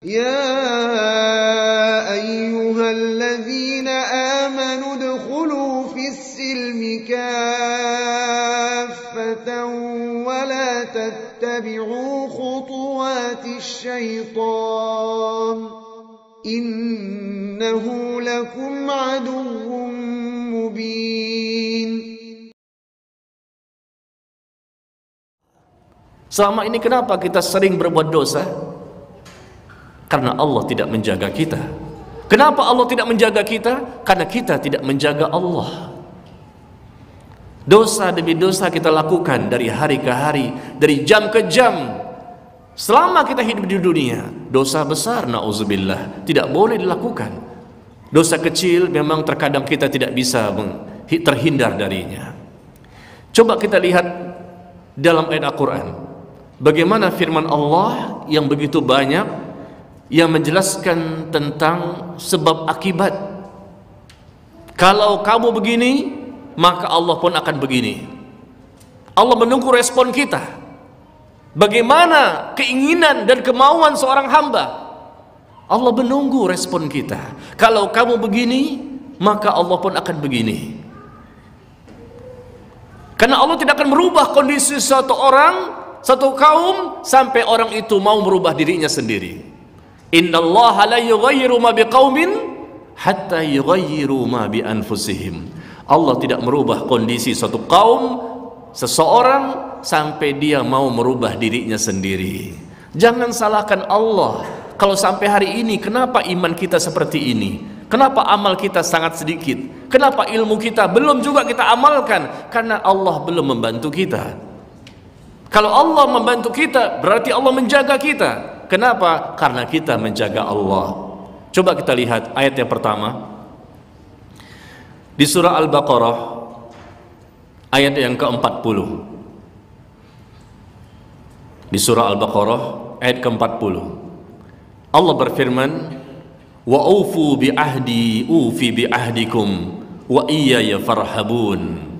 يا أيها الذين آمنوا ادخلوا في السلم كافة ولا تتبعوا خطوات الشيطان إنه لكم عدو مبين. Selama ini kenapa kita sering berbuat dosa? Karena Allah tidak menjaga kita. Kenapa Allah tidak menjaga kita? Karena kita tidak menjaga Allah. Dosa demi dosa kita lakukan dari hari ke hari, dari jam ke jam. Selama kita hidup di dunia, dosa besar na'udzubillah tidak boleh dilakukan. Dosa kecil memang terkadang kita tidak bisa terhindar darinya. Coba kita lihat dalam ayat Al-Quran, bagaimana firman Allah yang begitu banyak yang menjelaskan tentang sebab akibat. Kalau kamu begini, maka Allah pun akan begini. Allah menunggu respon kita. Bagaimana keinginan dan kemauan seorang hamba? Allah menunggu respon kita. Kalau kamu begini, maka Allah pun akan begini. Karena Allah tidak akan merubah kondisi satu orang, satu kaum sampai orang itu mau merubah dirinya sendiri. Innallaha la yughayyiru ma biqaumin hatta yughayyiru ma bi anfusihim. Allah tidak merubah kondisi suatu kaum, seseorang sampai dia mau merubah dirinya sendiri. Jangan salahkan Allah. Kalau sampai hari ini kenapa iman kita seperti ini? Kenapa amal kita sangat sedikit? Kenapa ilmu kita belum juga kita amalkan? Karena Allah belum membantu kita. Kalau Allah membantu kita, berarti Allah menjaga kita. Kenapa? Karena kita menjaga Allah. Coba kita lihat ayat yang pertama di surah Al-Baqarah ayat yang ke-40. Di surah Al-Baqarah ayat ke-40 Allah berfirman, wa aufu bi ahdi ufi bi ahdikum wa iyaya farhabun.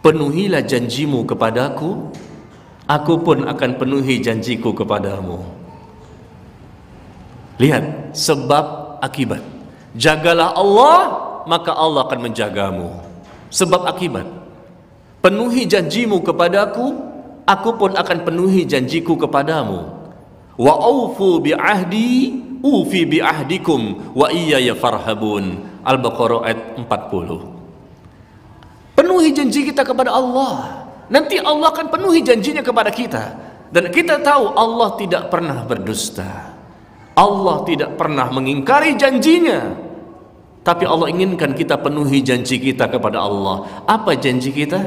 Penuhilah janjimu kepadaku, aku pun akan penuhi janjiku kepadamu. Lihat sebab akibat. Jagalah Allah, maka Allah akan menjagamu. Sebab akibat. Penuhi janjimu kepadaku, aku pun akan penuhi janjiku kepadamu. Wa aufu bi ahdi ufi bi ahdikum wa iyaya farhabun. Al-Baqarah ayat 40. Penuhi janji kita kepada Allah. Nanti Allah akan penuhi janjinya kepada kita. Dan kita tahu Allah tidak pernah berdusta. Allah tidak pernah mengingkari janjinya. Tapi Allah inginkan kita penuhi janji kita kepada Allah. Apa janji kita?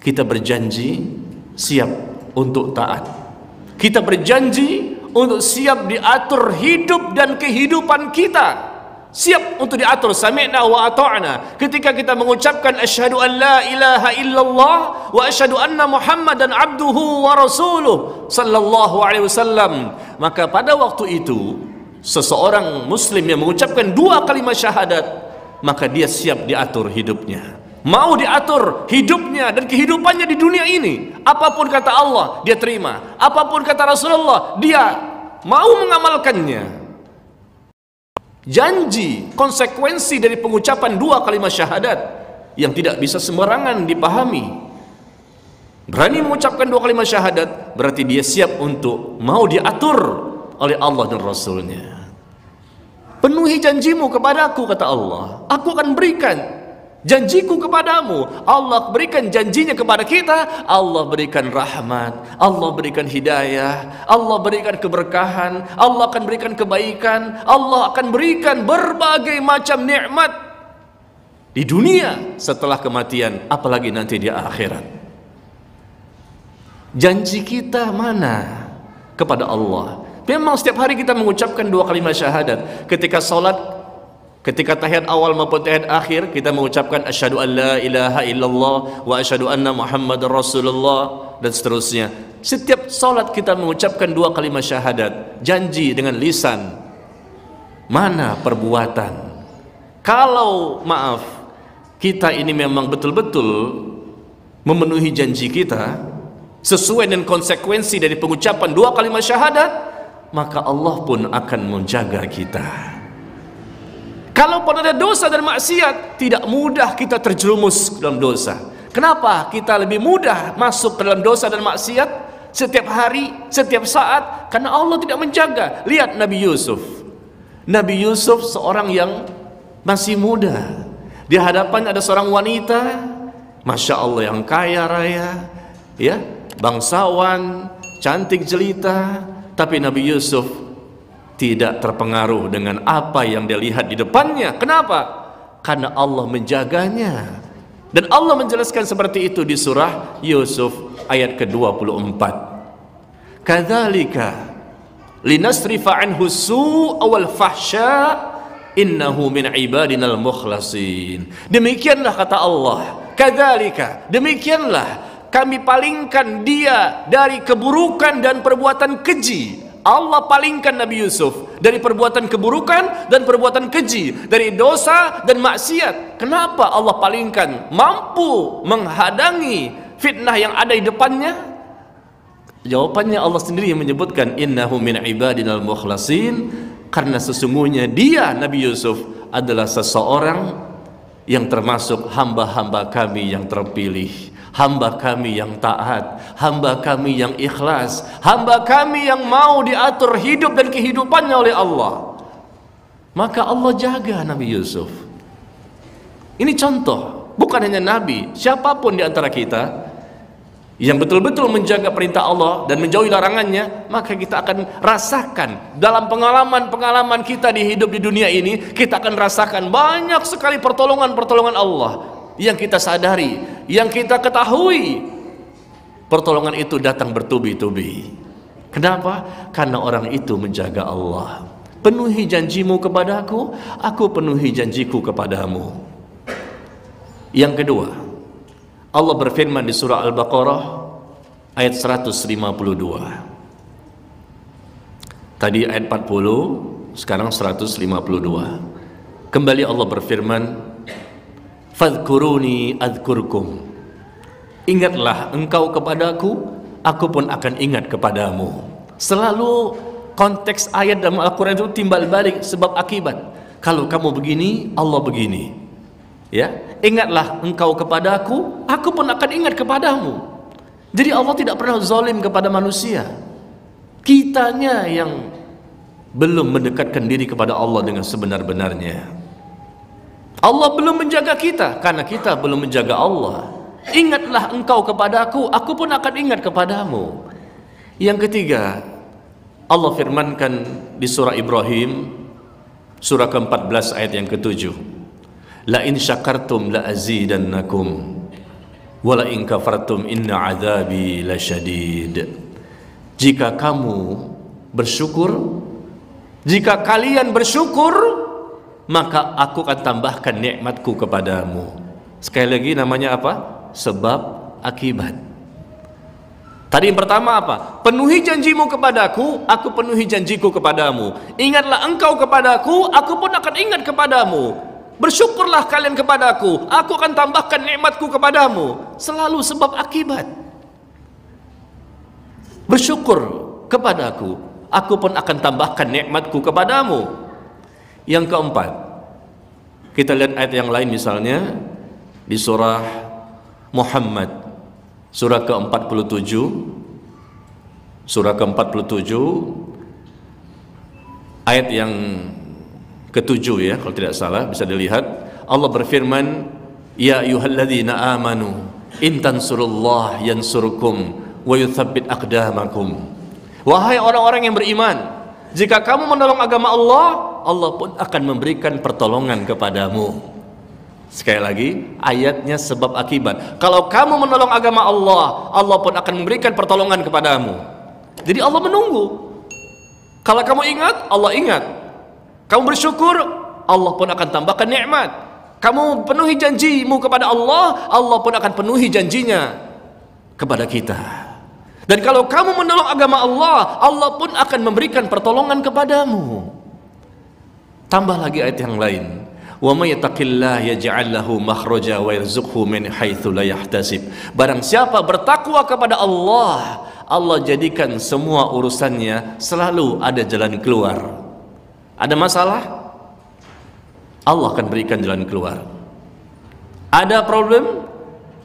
Kita berjanji siap untuk taat. Kita berjanji untuk siap diatur hidup dan kehidupan kita. Siap untuk diatur sami'na wa ata'na. Ketika kita mengucapkan asyhadu an la ilaha illallah wa asyhadu anna muhammadan abduhu wa rasuluh sallallahu alaihi wasallam, maka pada waktu itu seseorang muslim yang mengucapkan dua kalimat syahadat, maka dia siap diatur hidupnya. Mau diatur hidupnya dan kehidupannya di dunia ini. Apapun kata Allah dia terima, apapun kata Rasulullah dia mau mengamalkannya. Janji, konsekuensi dari pengucapan dua kalimat syahadat yang tidak bisa sembarangan dipahami. Berani mengucapkan dua kalimat syahadat berarti dia siap untuk mau diatur oleh Allah dan Rasulnya. Penuhi janjimu kepadaku, kata Allah, aku akan berikan janjiku kepadamu. Allah berikan janjinya kepada kita. Allah berikan rahmat, Allah berikan hidayah, Allah berikan keberkahan, Allah akan berikan kebaikan, Allah akan berikan berbagai macam nikmat di dunia setelah kematian, apalagi nanti di akhirat. Janji kita mana kepada Allah? Memang setiap hari kita mengucapkan dua kalimat syahadat. Ketika salat, ketika tahiyat awal maupun tahiyat akhir, kita mengucapkan asyhadu an la ilaha illallah wa asyhadu anna muhammadar rasulullah dan seterusnya. Setiap salat kita mengucapkan dua kalimat syahadat. Janji dengan lisan, mana perbuatan? Kalau maaf, kita ini memang betul-betul memenuhi janji kita sesuai dengan konsekuensi dari pengucapan dua kalimat syahadat, maka Allah pun akan menjaga kita. Kalaupun ada dosa dan maksiat, tidak mudah kita terjerumus dalam dosa. Kenapa kita lebih mudah masuk ke dalam dosa dan maksiat setiap hari, setiap saat? Karena Allah tidak menjaga. Lihat Nabi Yusuf. Nabi Yusuf seorang yang masih muda. Di hadapan ada seorang wanita, Masya Allah, yang kaya raya, ya, bangsawan, cantik jelita. Tapi Nabi Yusuf tidak terpengaruh dengan apa yang dia lihat di depannya. Kenapa? Karena Allah menjaganya. Dan Allah menjelaskan seperti itu di surah Yusuf ayat ke-24. Kadzalika linasrifa anhu su'a wal fahsya innahu min ibadinal mukhlasin. Demikianlah kata Allah, kadzalika, demikianlah kami palingkan dia dari keburukan dan perbuatan keji. Allah palingkan Nabi Yusuf dari perbuatan keburukan dan perbuatan keji, dari dosa dan maksiat. Kenapa Allah palingkan? Mampu menghadangi fitnah yang ada di depannya? Jawabannya Allah sendiri yang menyebutkan, innahu min ibadinal mukhlasin, karena sesungguhnya dia, Nabi Yusuf, adalah seseorang yang termasuk hamba-hamba kami yang terpilih, hamba kami yang taat, hamba kami yang ikhlas, hamba kami yang mau diatur hidup dan kehidupannya oleh Allah. Maka Allah jaga Nabi Yusuf. Ini contoh, bukan hanya Nabi, siapapun di antara kita yang betul-betul menjaga perintah Allah dan menjauhi larangannya, maka kita akan rasakan dalam pengalaman-pengalaman kita di hidup di dunia ini, kita akan rasakan banyak sekali pertolongan-pertolongan Allah yang kita sadari, yang kita ketahui. Pertolongan itu datang bertubi-tubi. Kenapa? Karena orang itu menjaga Allah. Penuhi janjimu kepadaku, aku penuhi janjiku kepadamu. Yang kedua, Allah berfirman di surah Al-Baqarah ayat 152. Tadi ayat 40, sekarang 152. Kembali Allah berfirman, fadhkuruni adhkurkum. Ingatlah engkau kepadaku, aku pun akan ingat kepadamu. Selalu konteks ayat dalam Al-Quran itu timbal balik sebab akibat. Kalau kamu begini, Allah begini. Ya, ingatlah engkau kepadaku, aku pun akan ingat kepadamu. Jadi Allah tidak pernah zalim kepada manusia. Kitanya yang belum mendekatkan diri kepada Allah dengan sebenar-benarnya. Allah belum menjaga kita karena kita belum menjaga Allah. Ingatlah engkau kepadaku, aku pun akan ingat kepadamu. Yang ketiga, Allah firmankan di surah Ibrahim, surah ke-14 ayat yang ke-7. La in syakartum la azidannakum wa la in kafartum inna adzabi lasyadid. Jika kamu bersyukur, jika kalian bersyukur, maka aku akan tambahkan nikmatku kepadamu. Sekali lagi namanya apa? Sebab akibat. Tadi yang pertama apa? Penuhi janjimu kepadaku, aku penuhi janjiku kepadamu. Ingatlah engkau kepadaku, aku pun akan ingat kepadamu. Bersyukurlah kalian kepadaku, aku akan tambahkan nikmatku kepadamu. Selalu sebab akibat. Bersyukur kepadaku, aku pun akan tambahkan nikmatku kepadamu. Yang keempat, kita lihat ayat yang lain, misalnya di surah Muhammad, surah ke-47, surah ke-47 ayat yang ke-7 ya, kalau tidak salah bisa dilihat. Allah berfirman, ya ayyuhalladzina amanu in tansurullah yansurkum wa yutsabbit aqdamakum. Wahai orang-orang yang beriman, jika kamu menolong agama Allah, Allah pun akan memberikan pertolongan kepadamu. Sekali lagi, ayatnya sebab akibat. Kalau kamu menolong agama Allah, Allah pun akan memberikan pertolongan kepadamu. Jadi Allah menunggu. Kalau kamu ingat, Allah ingat. Kamu bersyukur, Allah pun akan tambahkan nikmat. Kamu penuhi janjimu kepada Allah, Allah pun akan penuhi janjinya kepada kita. Dan kalau kamu menolong agama Allah, Allah pun akan memberikan pertolongan kepadamu. Tambah lagi ayat yang lain. Wa may yattaqillah yaj'al lahu makhraja wa yarzuqhu min haitsu la yahtasib. Barang siapa bertakwa kepada Allah, Allah jadikan semua urusannya selalu ada jalan keluar. Ada masalah, Allah akan berikan jalan keluar. Ada problem,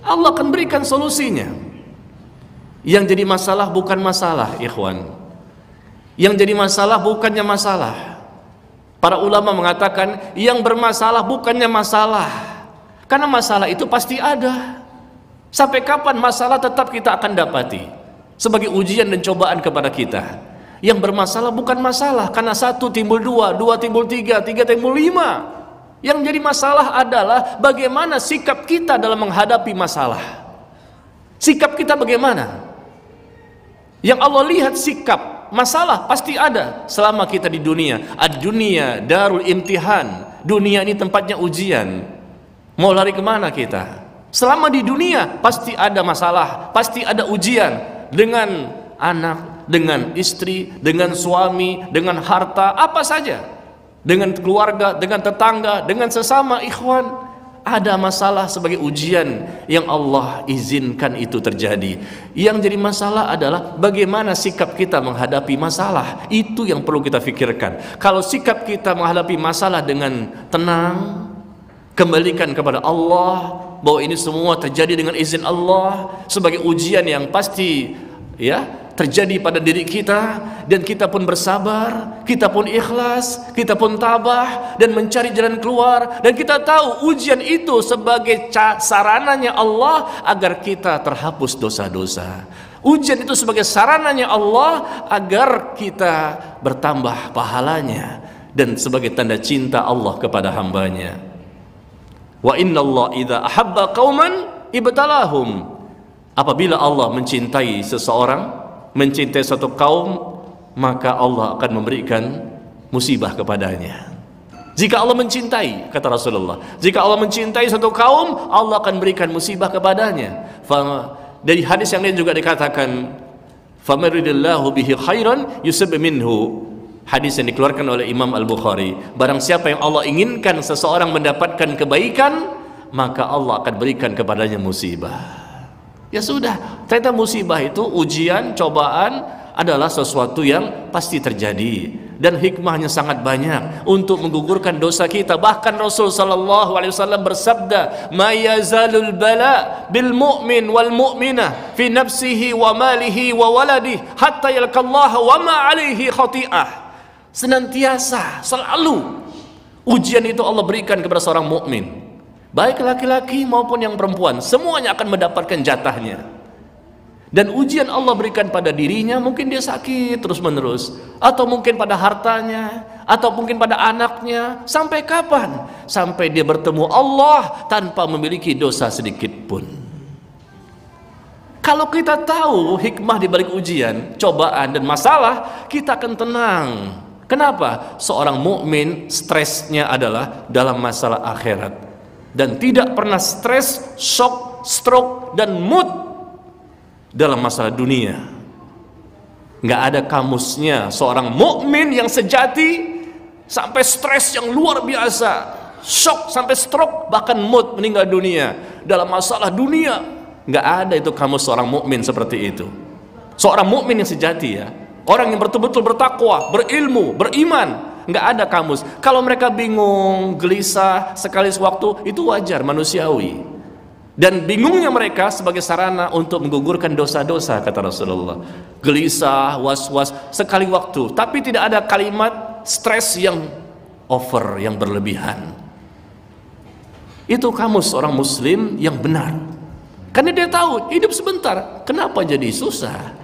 Allah akan berikan solusinya. Yang jadi masalah bukan masalah, ikhwan. Yang jadi masalah bukannya masalah. Para ulama mengatakan yang bermasalah bukannya masalah, karena masalah itu pasti ada. Sampai kapan masalah tetap kita akan dapati sebagai ujian dan cobaan kepada kita. Yang bermasalah bukan masalah, karena satu timbul dua, dua timbul tiga, tiga timbul lima. Yang jadi masalah adalah bagaimana sikap kita dalam menghadapi masalah. Sikap kita bagaimana? Yang Allah lihat sikap. Masalah pasti ada selama kita di dunia. Ad-dunya darul imtihan. Dunia ini tempatnya ujian. Mau lari kemana kita? Selama di dunia pasti ada masalah, pasti ada ujian. Dengan anak, dengan istri, dengan suami, dengan harta, apa saja. Dengan keluarga, dengan tetangga, dengan sesama ikhwan. Ada masalah sebagai ujian yang Allah izinkan itu terjadi. Yang jadi masalah adalah bagaimana sikap kita menghadapi masalah. Itu yang perlu kita pikirkan. Kalau sikap kita menghadapi masalah dengan tenang, kembalikan kepada Allah, bahwa ini semua terjadi dengan izin Allah sebagai ujian yang pasti ya terjadi pada diri kita, dan kita pun bersabar, kita pun ikhlas, kita pun tabah dan mencari jalan keluar, dan kita tahu ujian itu sebagai sarananya Allah agar kita terhapus dosa-dosa. Ujian itu sebagai sarananya Allah agar kita bertambah pahalanya, dan sebagai tanda cinta Allah kepada hambanya. Wa inna Allah idza ahabba qauman ibtalahum. Apabila Allah mencintai seseorang, mencintai satu kaum, maka Allah akan memberikan musibah kepadanya. Jika Allah mencintai, kata Rasulullah, jika Allah mencintai satu kaum, Allah akan berikan musibah kepadanya. Dari hadis yang lain juga dikatakan, "Famaridillahu bihi khairan yusib minhu." Hadis yang dikeluarkan oleh Imam Al-Bukhari. Barang siapa yang Allah inginkan seseorang mendapatkan kebaikan, maka Allah akan berikan kepadanya musibah. Ya sudah, ternyata musibah itu, ujian, cobaan adalah sesuatu yang pasti terjadi, dan hikmahnya sangat banyak untuk menggugurkan dosa kita. Bahkan Rasul sallallahu alaihi wasallam bersabda, "Ma yazalul bala bil mu'min wal mu'minah fi nafsihi wa malihi wa waladihi hatta yalqallaha wa ma alaihi khati'ah." Senantiasa, selalu ujian itu Allah berikan kepada seorang mukmin. Baik laki-laki maupun yang perempuan, semuanya akan mendapatkan jatahnya. Dan ujian Allah berikan pada dirinya, mungkin dia sakit terus-menerus, atau mungkin pada hartanya, atau mungkin pada anaknya. Sampai kapan? Sampai dia bertemu Allah tanpa memiliki dosa sedikit pun. Kalau kita tahu hikmah di balik ujian, cobaan dan masalah, kita akan tenang. Kenapa? Seorang mukmin stresnya adalah dalam masalah akhirat, dan tidak pernah stres, shock, stroke, dan mood dalam masalah dunia. Nggak ada kamusnya seorang mukmin yang sejati sampai stres yang luar biasa, shock sampai stroke, bahkan mood meninggal dunia dalam masalah dunia. Nggak ada itu kamus seorang mukmin seperti itu. Seorang mukmin yang sejati, ya, orang yang betul-betul bertakwa, berilmu, beriman, nggak ada kamus. Kalau mereka bingung, gelisah sekali sewaktu, itu wajar, manusiawi. Dan bingungnya mereka sebagai sarana untuk menggugurkan dosa-dosa, kata Rasulullah. Gelisah, was-was sekali waktu, tapi tidak ada kalimat stres yang over, yang berlebihan. Itu kamus orang muslim yang benar, karena dia tahu hidup sebentar, kenapa jadi susah.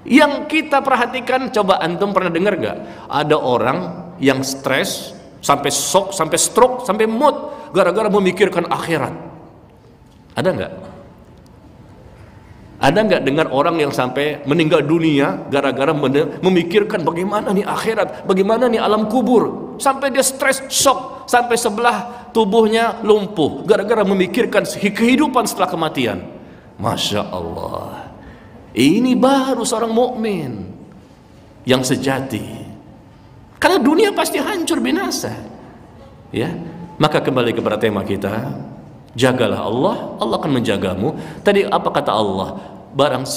Yang kita perhatikan, coba antum pernah dengar gak ada orang yang stres sampai shock, sampai stroke, sampai mood gara-gara memikirkan akhirat? Ada nggak? Ada nggak dengar orang yang sampai meninggal dunia gara-gara memikirkan bagaimana nih akhirat, bagaimana nih alam kubur, sampai dia stres, shock, sampai sebelah tubuhnya lumpuh gara-gara memikirkan kehidupan setelah kematian? Masya Allah, ini baru seorang mukmin yang sejati. Karena dunia pasti hancur binasa, ya. Maka kembali kepada tema kita, jagalah Allah, Allah akan menjagamu. Tadi apa kata Allah? Barang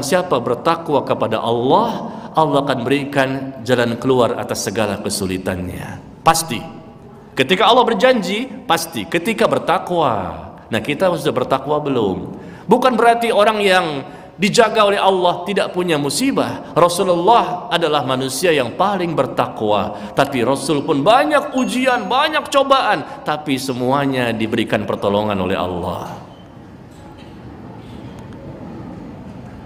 siapa bertakwa kepada Allah, Allah akan berikan jalan keluar atas segala kesulitannya. Pasti. Ketika Allah berjanji, pasti. Ketika bertakwa. Nah, kita sudah bertakwa belum? Bukan berarti orang yang dijaga oleh Allah tidak punya musibah. Rasulullah adalah manusia yang paling bertakwa, tapi Rasul pun banyak ujian, banyak cobaan, tapi semuanya diberikan pertolongan oleh Allah.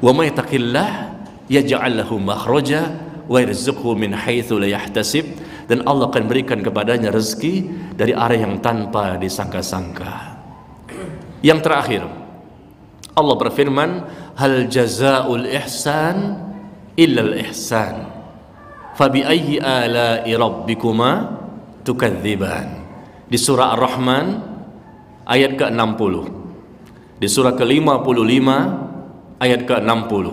Wa may taqillah yaj'al lahu makhraja wa yarzuqhu min haitsu la yahtasib, dan Allah akan berikan kepadanya rezeki dari arah yang tanpa disangka-sangka. Yang terakhir, Allah berfirman, hal jazaa'ul ihsan illal ihsan fabi ayyi ala'i rabbikuma tukadziban. Di surah Ar-Rahman ayat ke-60, di surah ke-55 ayat ke-60,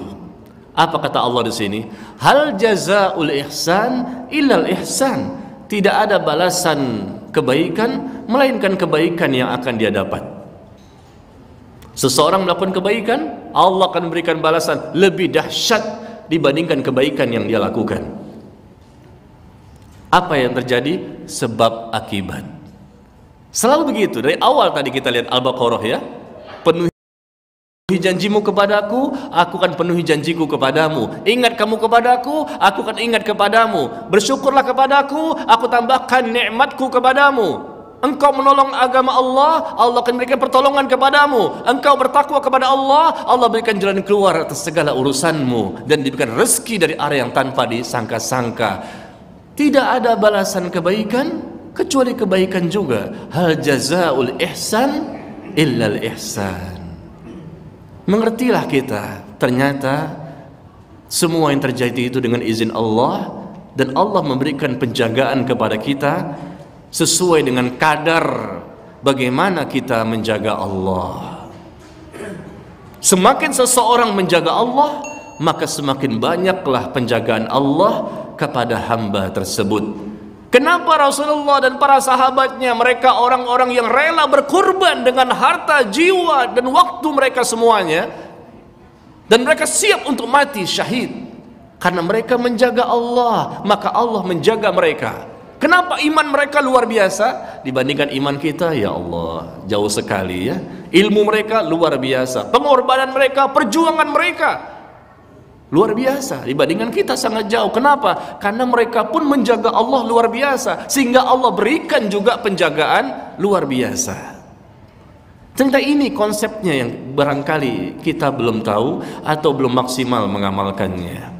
apa kata Allah di sini? Hal jazaa'ul ihsan illal ihsan. Tidak ada balasan kebaikan melainkan kebaikan yang akan dia dapat. Seseorang melakukan kebaikan, Allah akan memberikan balasan lebih dahsyat dibandingkan kebaikan yang dia lakukan. Apa yang terjadi? Sebab akibat. Selalu begitu. Dari awal tadi kita lihat Al-Baqarah ya. Penuhi janjimu kepadaku, aku akan penuhi janjiku kepadamu. Ingat kamu kepadaku, aku akan ingat kepadamu. Bersyukurlah kepadaku, aku tambahkan nikmatku kepadamu. Engkau menolong agama Allah, Allah akan berikan pertolongan kepadamu. Engkau bertakwa kepada Allah, Allah berikan jalan keluar atas segala urusanmu, dan diberikan rezeki dari arah yang tanpa disangka-sangka. Tidak ada balasan kebaikan kecuali kebaikan juga. Hal jazaa'ul ihsan illal ihsan. Mengertilah kita, ternyata semua yang terjadi itu dengan izin Allah, dan Allah memberikan penjagaan kepada kita sesuai dengan kadar bagaimana kita menjaga Allah. Semakin seseorang menjaga Allah, maka semakin banyaklah penjagaan Allah kepada hamba tersebut. Kenapa Rasulullah dan para sahabatnya, mereka orang-orang yang rela berkorban dengan harta, jiwa, dan waktu mereka semuanya, dan mereka siap untuk mati syahid karena mereka menjaga Allah, maka Allah menjaga mereka. Kenapa iman mereka luar biasa dibandingkan iman kita? Ya Allah, jauh sekali ya. Ilmu mereka luar biasa, pengorbanan mereka, perjuangan mereka luar biasa dibandingkan kita, sangat jauh. Kenapa? Karena mereka pun menjaga Allah luar biasa, sehingga Allah berikan juga penjagaan luar biasa. Ternyata ini konsepnya yang barangkali kita belum tahu atau belum maksimal mengamalkannya.